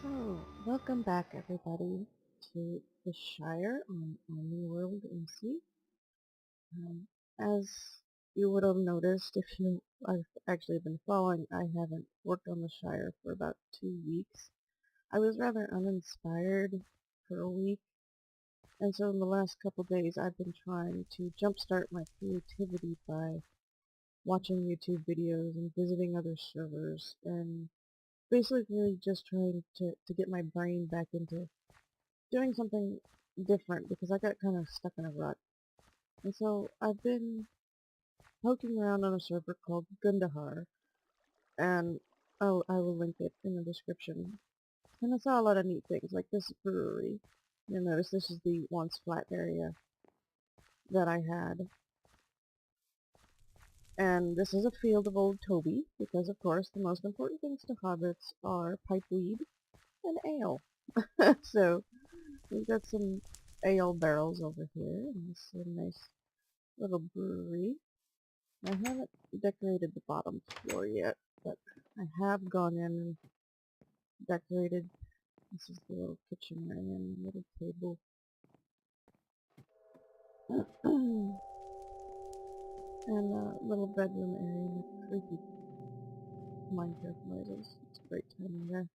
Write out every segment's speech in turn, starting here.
So, welcome back everybody to the Shire on OmniWorldMC. As you would have noticed if I've actually been following, I haven't worked on the Shire for about 2 weeks. I was rather uninspired for a week, and so in the last couple days I've been trying to jumpstart my creativity by watching YouTube videos and visiting other servers and basically just trying to get my brain back into doing something different because I got kind of stuck in a rut. And so I've been poking around on a server called Gundahar, and I will link it in the description. And I saw a lot of neat things, like this brewery. You'll notice this is the once flat area that I had. And this is a field of old Toby, because of course the most important things to hobbits are pipeweed and ale. So we've got some ale barrels over here, and this is a nice little brewery. I haven't decorated the bottom floor yet, but I have gone in and decorated. This is the little kitchen area and the little table. And a little bedroom area with creepy Minecraft noises. It's a great time in there.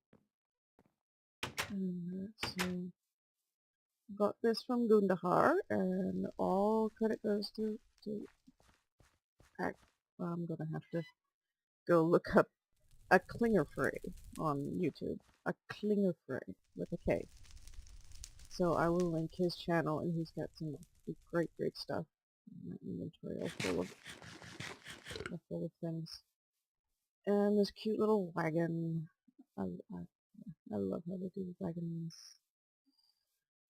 And so, got this from Gundahar, and all credit goes to I'm gonna have to go look up aklingerfray on YouTube. Aklingerfray with a K. So I will link his channel, and he's got some great stuff. My inventory all full of things. And this cute little wagon. I love how they do wagons.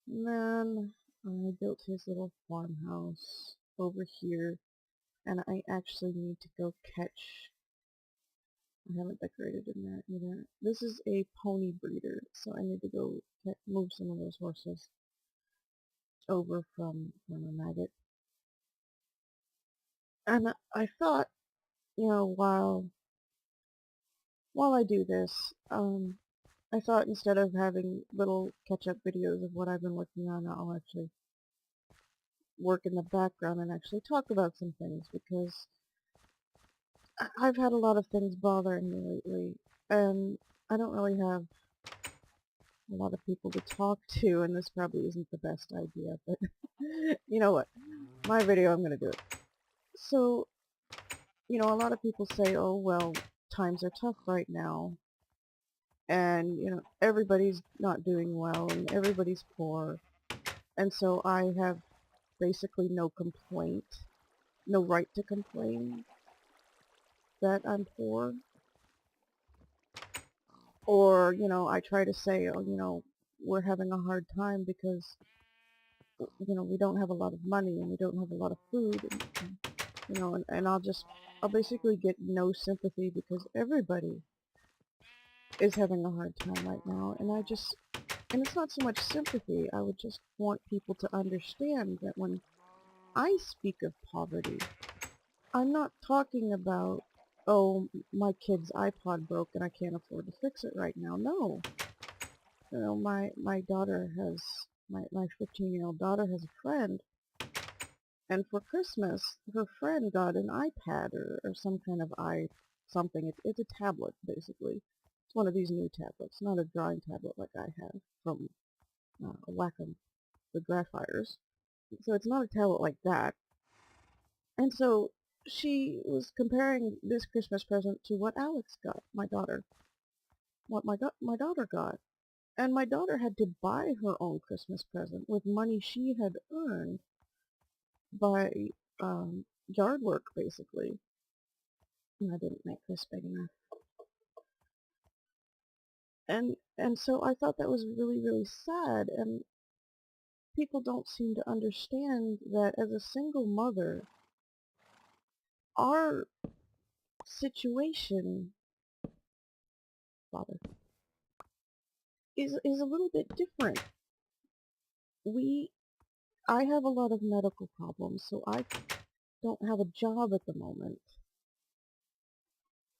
And then I built his little farmhouse over here, and I actually need to go catch. I haven't decorated in there either. This is a pony breeder, so I need to go move some of those horses over from a maggot. And I thought, while I do this, I thought instead of having little catch-up videos of what I've been working on, I'll actually work in the background and actually talk about some things, because I've had a lot of things bothering me lately, and I don't really have a lot of people to talk to, and this probably isn't the best idea, but you know what? My video, I'm gonna do it. So, a lot of people say, oh, well, times are tough right now, and, everybody's not doing well, and everybody's poor, and so I have basically no complaint, no right to complain that I'm poor. Or, I try to say, oh, we're having a hard time because, we don't have a lot of money and we don't have a lot of food, and I'll basically get no sympathy because everybody is having a hard time right now, and it's not so much sympathy, I would just want people to understand that when I speak of poverty, I'm not talking about, oh, my kid's iPod broke and I can't afford to fix it right now. No. My daughter has, my 15-year-old daughter has a friend, and for Christmas, her friend got an iPad or some kind of something. It's a tablet, basically. It's one of these new tablets, not a drawing tablet like I have from Wacom, the Graphiers. So it's not a tablet like that. And so she was comparing this Christmas present to what Alex got, my daughter. What my daughter got. And my daughter had to buy her own Christmas present with money she had earned by yard work, basically. And I didn't make this big enough. And so I thought that was really sad, and people don't seem to understand that as a single mother, our situation, father, is a little bit different. I have a lot of medical problems, so I don't have a job at the moment.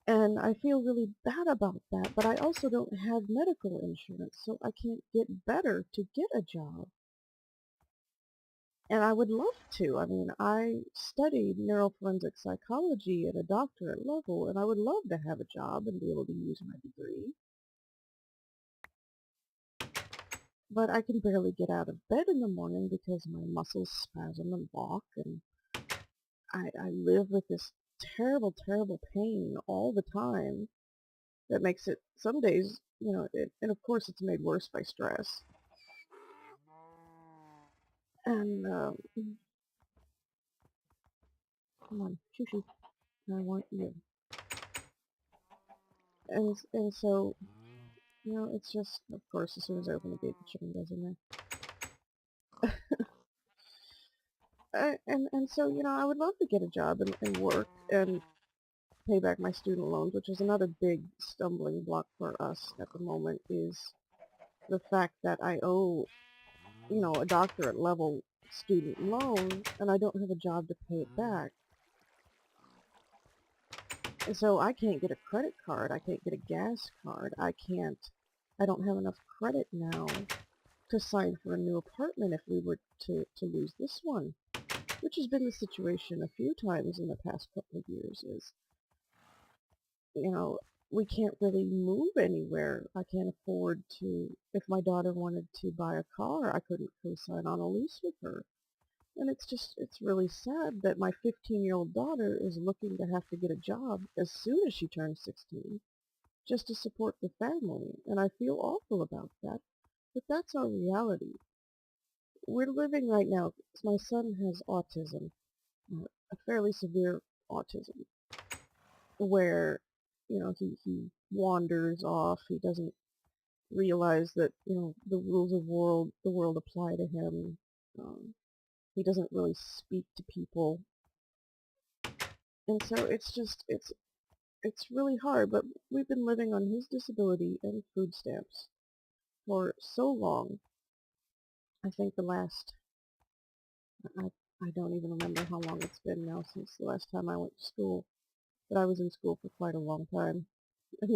And I feel really bad about that, but I also don't have medical insurance, so I can't get better to get a job. And I would love to. I mean, I studied neuroforensic psychology at a doctorate level, and I would love to have a job and be able to use my degree. But I can barely get out of bed in the morning because my muscles spasm and lock, and I live with this terrible, terrible pain all the time that makes it, some days, and of course it's made worse by stress. And, come on, shoo-shoo, I want you. And so, it's just, of course, as soon as I open the gate, the chicken goes in there. And so, I would love to get a job and work and pay back my student loans, which is another big stumbling block for us at the moment, is the fact that I owe, a doctorate level student loan, and I don't have a job to pay it back. And so I can't get a credit card, I can't get a gas card, I don't have enough credit now to sign for a new apartment if we were to lose this one. Which has been the situation a few times in the past couple of years, is, we can't really move anywhere. I can't afford to, if my daughter wanted to buy a car, I couldn't co-sign on a lease with her. And it's really sad that my 15-year-old daughter is looking to have to get a job as soon as she turns 16, just to support the family. And I feel awful about that, but that's our reality. We're living right now, my son has autism, a fairly severe autism, where, he wanders off, he doesn't realize that, the rules of the world apply to him. He doesn't really speak to people. And so it's really hard, but we've been living on his disability and food stamps for so long. I think I, I don't even remember how long it's been now since the last time I went to school, but I was in school for quite a long time. A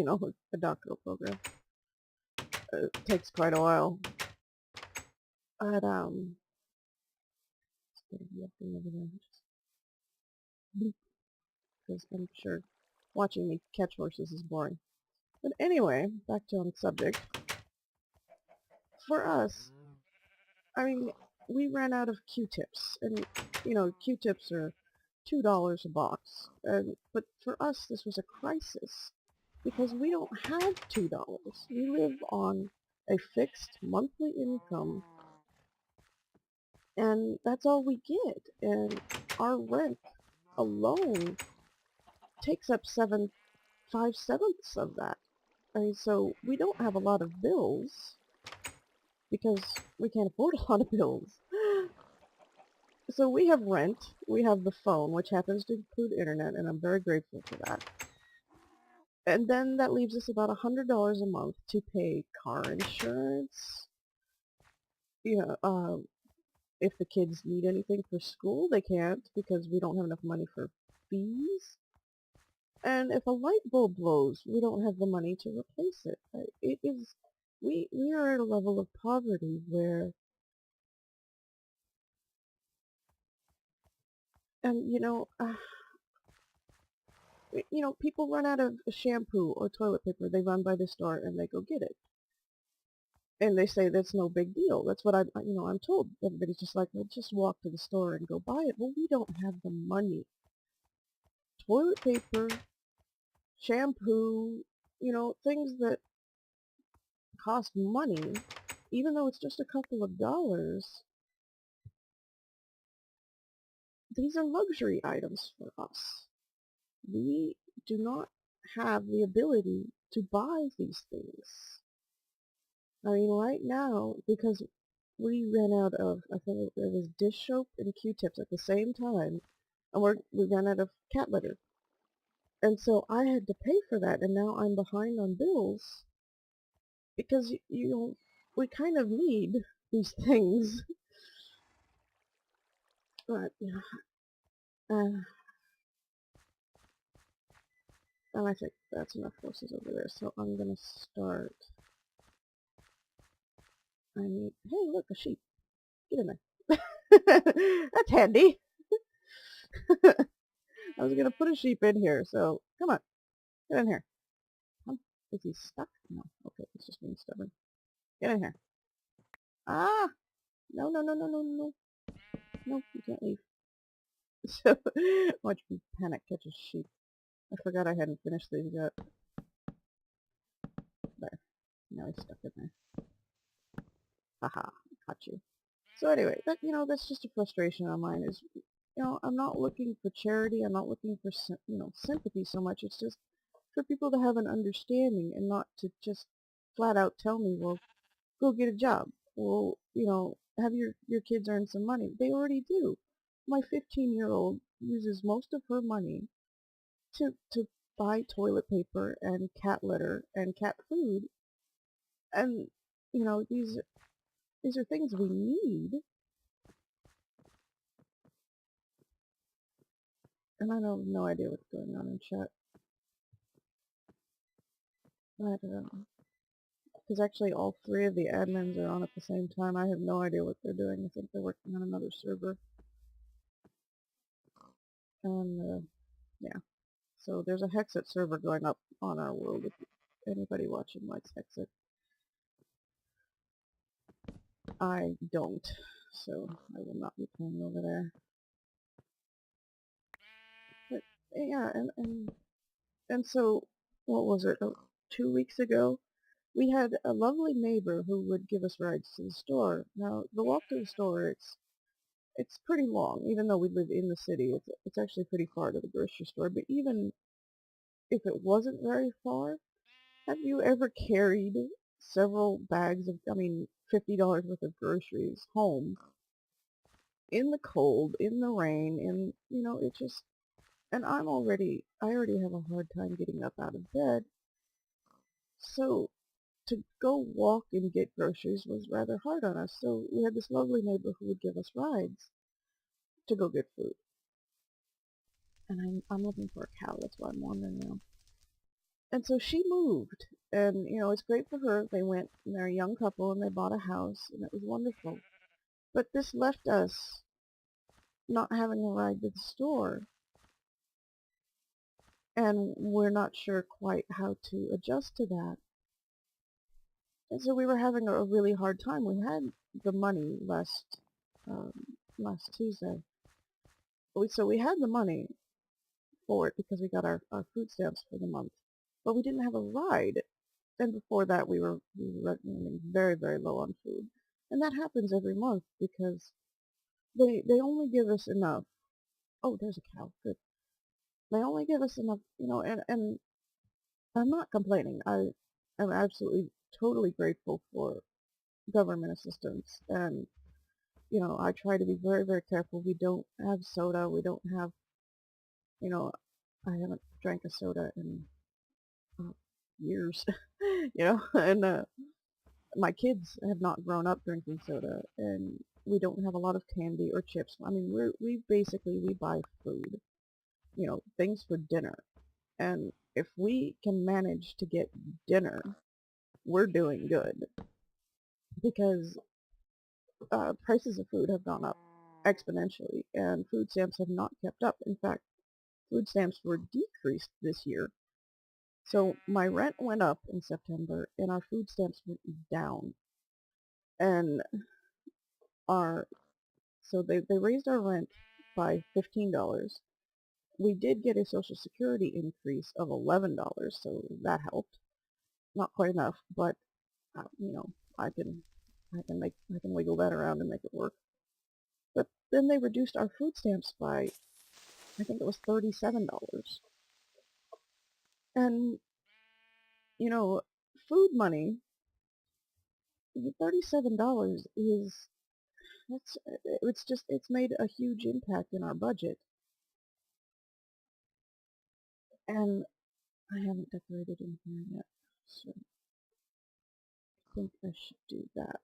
doctoral program. It takes quite a while. But, it's gonna be up there over there. Because I'm sure watching me catch horses is boring. But anyway, back to on subject. For us, I mean, we ran out of Q-tips, and, Q-tips are $2 a box, but for us this was a crisis, because we don't have $2. We live on a fixed monthly income, and that's all we get, and our rent alone takes up 5/7 of that. I mean, so we don't have a lot of bills, because we can't afford a lot of bills. So we have rent, we have the phone, which happens to include internet, and I'm very grateful for that. And then that leaves us about $100 a month to pay car insurance. If the kids need anything for school, they can't because we don't have enough money for fees. And if a light bulb blows, we don't have the money to replace it. We are at a level of poverty where, and people run out of shampoo or toilet paper, they run by the store and they go get it. And they say that's no big deal. That's what I'm told. Everybody's just like, well, just walk to the store and go buy it. Well, we don't have the money. Toilet paper, shampoo, things that cost money, even though it's just a couple of dollars, these are luxury items for us. We do not have the ability to buy these things. I mean, right now, because we ran out of, I think it was dish soap and Q-tips at the same time, and we ran out of cat litter. And so I had to pay for that, and now I'm behind on bills, because, we kind of need these things. But, uh, And I think that's enough horses over there, so I'm gonna start. I need, hey look, a sheep. Get in there. That's handy. I was gonna put a sheep in here, so come on, get in here. Come. Is he stuck? No. Okay, he's just being stubborn. Get in here. Ah! No, no, no, no, no, no. No, you can't leave. So, watch me panic catch a sheep. I forgot I hadn't finished these yet. There. Now he's stuck in there. Haha, caught you. So anyway, that, that's just a frustration of mine is, I'm not looking for charity, I'm not looking for, sympathy so much, it's just for people to have an understanding and not to just flat out tell me, well, go get a job. Well, have your kids earn some money. They already do. My 15-year-old uses most of her money to buy toilet paper and cat litter and cat food, and these are things we need. And I have no idea what's going on in chat. But, because actually all three of the admins are on at the same time. I have no idea what they're doing. I think they're working on another server. And, yeah. So there's a Hexit server going up on our world if anybody watching likes Hexit. I don't, so I will not be playing over there. But, yeah, and so, what was it, 2 weeks ago? We had a lovely neighbor who would give us rides to the store. Now, the walk to the store, it's pretty long, even though we live in the city. It's actually pretty far to the grocery store, but even if it wasn't very far, have you ever carried several bags of, $50 worth of groceries home in the cold, in the rain, and, it just, and I already have a hard time getting up out of bed, so to go walk and get groceries was rather hard on us, so we had this lovely neighbor who would give us rides to go get food. And I'm looking for a cow, that's why I'm wandering around. And so she moved, and, it's great for her. They went, and they're a young couple, and they bought a house, and it was wonderful. But this left us not having a ride to the store, and we're not sure quite how to adjust to that. And so we were having a really hard time. We had the money last Tuesday. So we had the money for it because we got our food stamps for the month. But we didn't have a ride. And before that we were running very, very low on food. And that happens every month because they only give us enough. Oh, there's a cow. Good. They only give us enough, and I'm not complaining. I am absolutely totally grateful for government assistance, and I try to be very, very careful. We don't have soda. We don't have, you know, I haven't drank a soda in years, and my kids have not grown up drinking soda, and we don't have a lot of candy or chips. I mean, we buy food, things for dinner, and if we can manage to get dinner, we're doing good because prices of food have gone up exponentially, and food stamps have not kept up. In fact, food stamps were decreased this year. So my rent went up in September, and our food stamps went down. And our so they raised our rent by $15. We did get a Social Security increase of $11, so that helped. Not quite enough, but I can I can wiggle that around and make it work. But then they reduced our food stamps by, I think it was $37. And, food money, $37 is, it's made a huge impact in our budget. And I haven't decorated in here yet, so I think I should do that.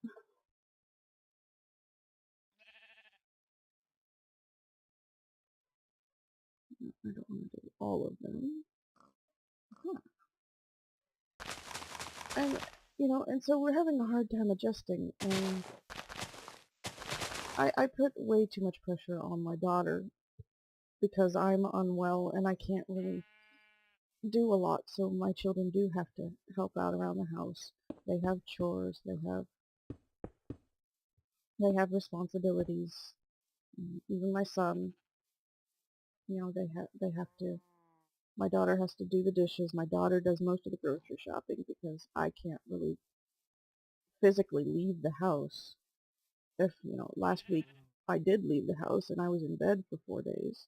I don't want to do all of them. And, and so we're having a hard time adjusting, and I put way too much pressure on my daughter because I'm unwell and I can't really do a lot, so my children do have to help out around the house. They have chores, they have responsibilities. Even my son, they have to. My daughter has to do the dishes. My daughter does most of the grocery shopping because I can't really physically leave the house. If, last week I did leave the house and I was in bed for 4 days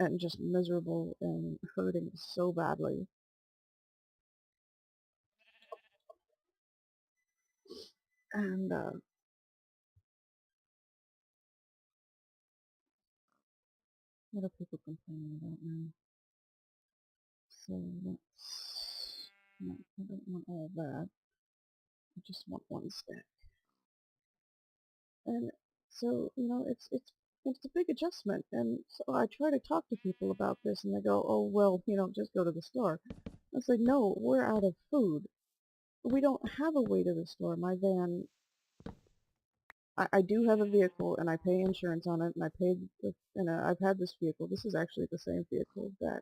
and just miserable and hurting so badly. And, what are people complaining about now? So no, I don't want all that. I just want one stack. And so, it's a big adjustment. And so I try to talk to people about this and they go, oh, well, just go to the store. I was like, no, we're out of food. We don't have a way to the store. My van, I do have a vehicle and I pay insurance on it and I've had this vehicle. This is actually the same vehicle that,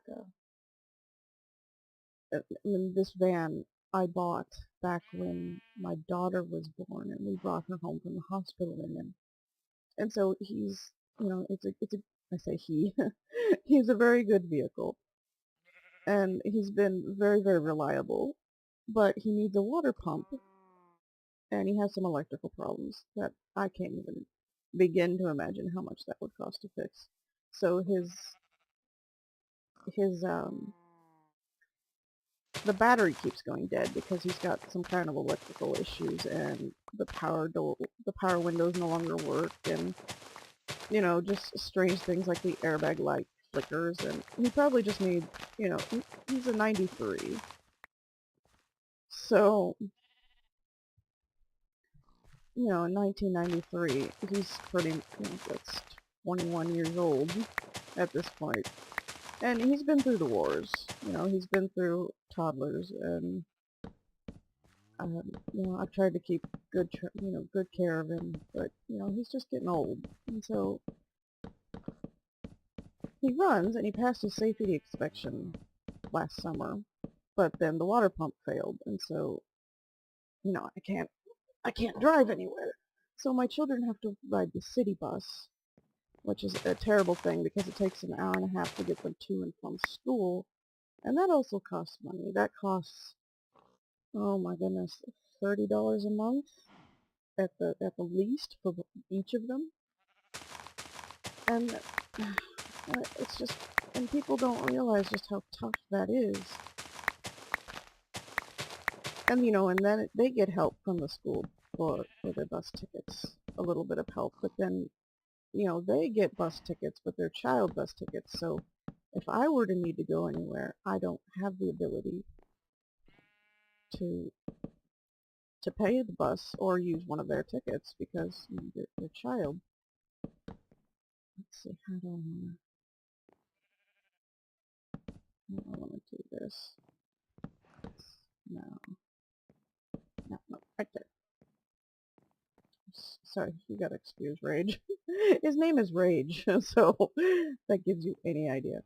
this van I bought back when my daughter was born and we brought her home from the hospital in him. And so he's, I say he, he's a very good vehicle and he's been very, very reliable, but he needs a water pump and he has some electrical problems that I can't even begin to imagine how much that would cost to fix. So his the battery keeps going dead because he's got some kind of electrical issues and the power windows no longer work, and just strange things like the airbag light flickers, and he probably just needs, he's a 93. So, in 1993, he's pretty, that's 21 years old at this point. And he's been through the wars, he's been through toddlers, and, I've tried to keep good care of him, but, he's just getting old. And so, he runs, and he passed his safety inspection last summer, but then the water pump failed, and so, I can't drive anywhere. So my children have to ride the city bus, which is a terrible thing because it takes an hour and a half to get them to and from school, and that also costs money. That costs, oh my goodness, $30 a month at the least for each of them. And it's just, and people don't realize just how tough that is. And and then they get help from the school for their bus tickets, a little bit of help, but then they get bus tickets, but they're child bus tickets. So if I were to need to go anywhere, I don't have the ability to pay the bus or use one of their tickets because they're child. Let's see, how do I want to do this? No, right there. Sorry, you gotta excuse Rage. His name is Rage, so that gives you any idea.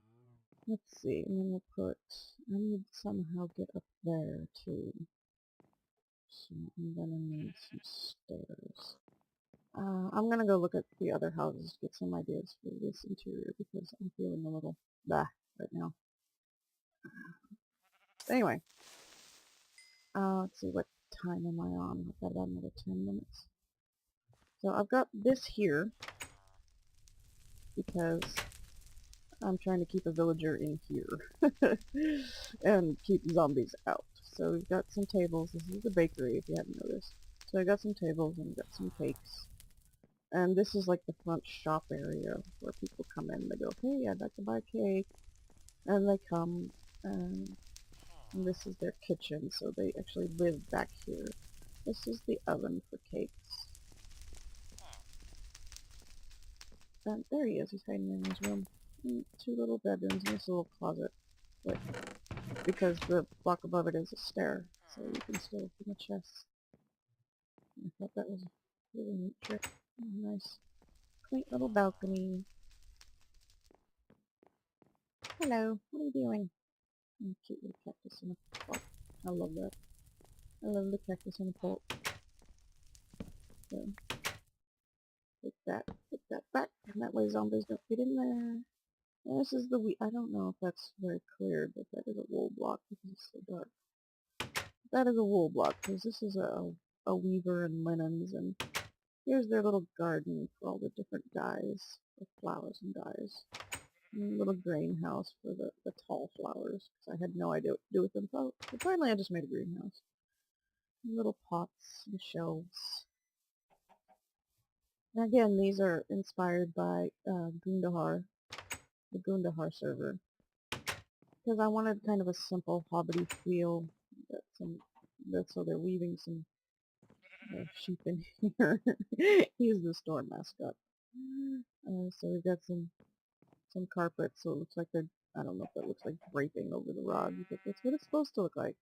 Let's see, and then we'll I need to somehow get up there too. So I'm gonna need some stairs. I'm gonna go look at the other houses, get some ideas for this interior because I'm feeling a little bah right now. Anyway, let's see, what time am I on? I've got about another 10 minutes. So I've got this here because I'm trying to keep a villager in here and keep zombies out. So we've got some tables. This is the bakery, if you haven't noticed. So I got some tables and we've got some cakes. And this is like the front shop area where people come in. They go, hey, I'd like to buy a cake. And they come, and this is their kitchen, so they actually live back here. This is the oven for cakes. And there he is. He's hiding in his room. And 2 little bedrooms and this little closet. But because the block above it is a stair, so you can still open the chest. I thought that was a really neat trick. Nice, quaint little balcony. Hello, what are you doing? Oh, cute little cactus in a pot. I love that. I love the cactus in a pot. So, put that back, and that way zombies don't get in there. And this is the I don't know if that's very clear, but that is a wool block because it's so dark. That is a wool block because this is a weaver and linens, and here's their little garden for all the different dyes, with flowers and dyes. And a little greenhouse for the tall flowers, because I had no idea what to do with them. So finally I just made a greenhouse. Little pots and shelves. And again, these are inspired by Gundahar, the Gundahar server. Because I wanted kind of a simple hobbity feel. So they're weaving some sheep in here. He's the store mascot. So we've got some carpet, so it looks like they're, I don't know if that looks like draping over the rug, but that's what it's supposed to look like.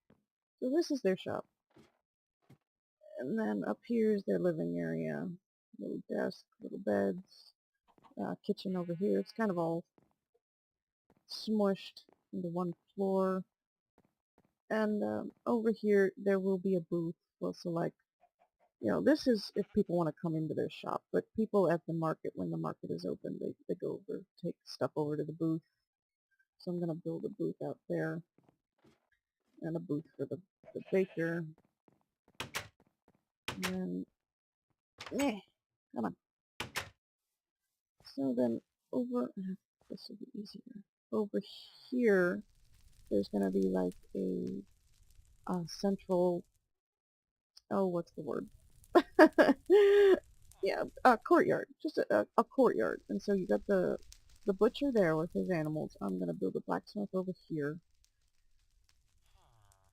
So this is their shop. And then up here is their living area. Little desk, little beds, kitchen over here. It's kind of all smushed into one floor. And over here there will be a booth. Well, so like, you know, this is if people want to come into their shop, but people at the market, when the market is open, they go over, take stuff over to the booth. So I'm going to build a booth out there, and a booth for the baker. And then, come on. So then over, this will be easier. Over here, there's going to be like a central, oh, what's the word? Yeah, a courtyard. Just a courtyard. And so you got the butcher there with his animals. I'm going to build a blacksmith over here.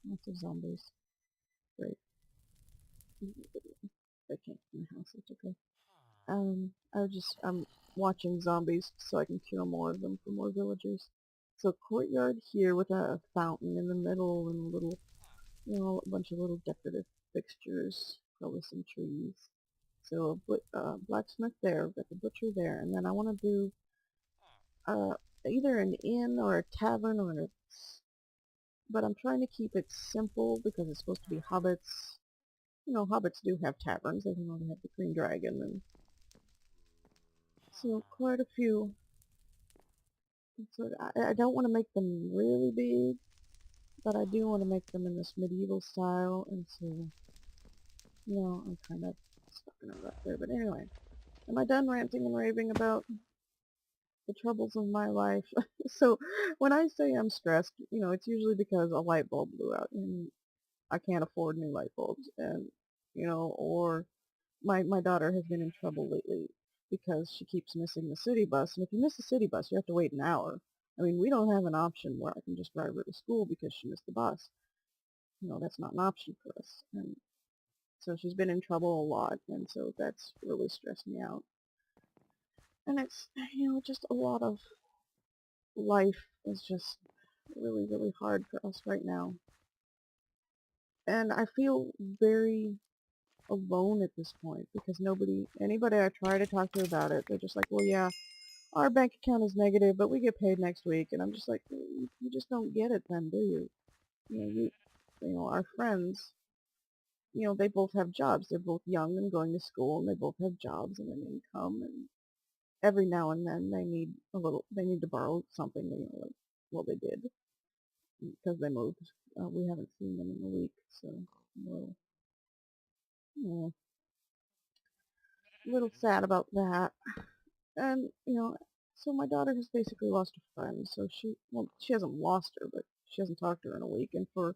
Lots of zombies. Great. They can't in the house, it's okay. I'm watching zombies so I can kill more of them for more villagers. So courtyard here with a fountain in the middle and a little, you know, a bunch of little decorative fixtures, probably some trees. So blacksmith there, got the butcher there, and then I want to do either an inn or a tavern but I'm trying to keep it simple because it's supposed to be hobbits. You know, hobbits do have taverns. They only have the Green Dragon, and so quite a few. So I don't want to make them really big, but I do want to make them in this medieval style, and so, you know, I'm kind of stuck in a rut there. But anyway, am I done ranting and raving about the troubles of my life? So when I say I'm stressed, you know, it's usually because a light bulb blew out, and I can't afford new light bulbs, and, you know, or my daughter has been in trouble lately because she keeps missing the city bus, and if you miss the city bus, you have to wait an hour. I mean, we don't have an option where I can just drive her to school because she missed the bus. You know, that's not an option for us. And so she's been in trouble a lot, and so that's really stressed me out. And it's, you know, just a lot of life is just really, really hard for us right now. And I feel very alone at this point because anybody I try to talk to about it, they're just like, well, yeah, our bank account is negative, but we get paid next week. And I'm just like, you just don't get it then, do you? You know, our friends, you know, they both have jobs. They're both young and going to school, and they both have jobs and an income, and every now and then they need to borrow something, you know, like, well, they did, because they moved. We haven't seen them in a week, so, well, yeah, a little sad about that. And, you know, so my daughter has basically lost a friend, so she hasn't lost her, but she hasn't talked to her in a week, and for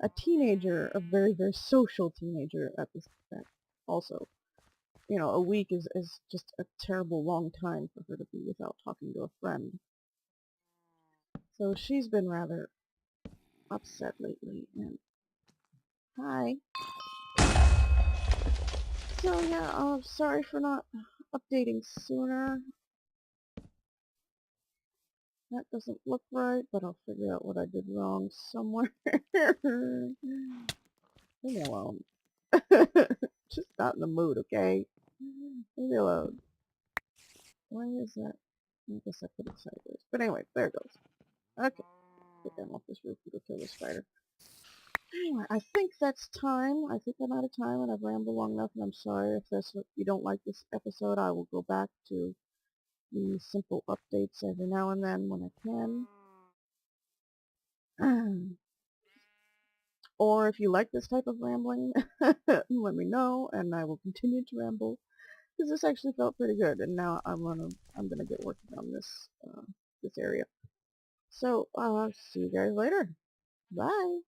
a teenager, a very, very social teenager at this point, also, you know, a week is just a terrible long time for her to be without talking to a friend. So she's been rather upset lately, and hi. So yeah, sorry for not updating sooner. That doesn't look right, but I'll figure out what I did wrong somewhere. Leave me alone. Just not in the mood, okay? Leave me alone. Why is that? I guess I put it sideways. But anyway, there it goes. Okay. Get down off this roof to go kill the spider. Anyway, I think that's time. I think I'm out of time and I've rambled long enough, and I'm sorry if that's what you don't like this episode. I will go back to the simple updates every now and then when I can. Or if you like this type of rambling, let me know and I will continue to ramble, because this actually felt pretty good, and now I'm gonna get working on this area. So see you guys later. Bye.